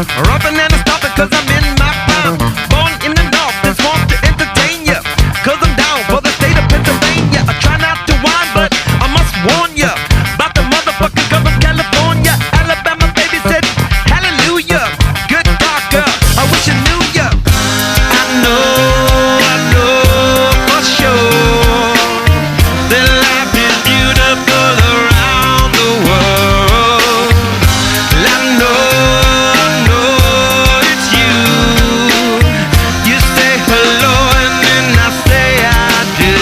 Rubbing and stopping cause I'm in my prime. Born in the north, just want to entertain ya. Cause I'm down for the state of Pennsylvania. I try not to whine, but I must warn ya about the motherfucking girl from California. Alabama baby said, hallelujah. Good talker, I wish you knew ya. I know for sure that life is beautiful around the world. I know it's you. You say hello and then I say I do.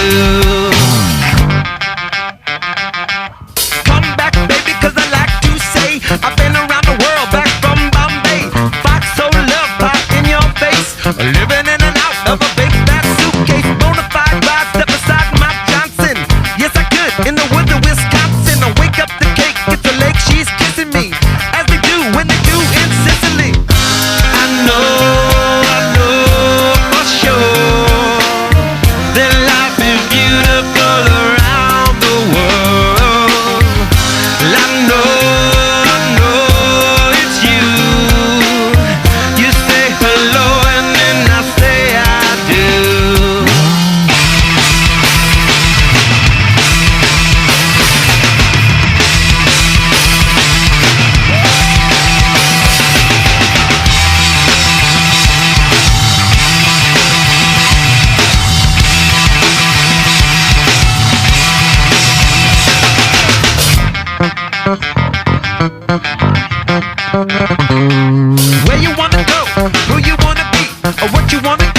Come back, baby, cause I like to say I've been around the world, back from Bombay. Fox so love pop in your face. Living in and out of a big fat suitcase. Bonafide ride, step aside my Johnson. Yes, I could, in the woods of Wisconsin. I wake up the cake, it's the lake, she's kissing me. As they do when they do in Sicily. I know for sure that life is beautiful around the world. I know it's you. You say hello and then I say I do. Where you wanna go, who you wanna be, or what you wanna do.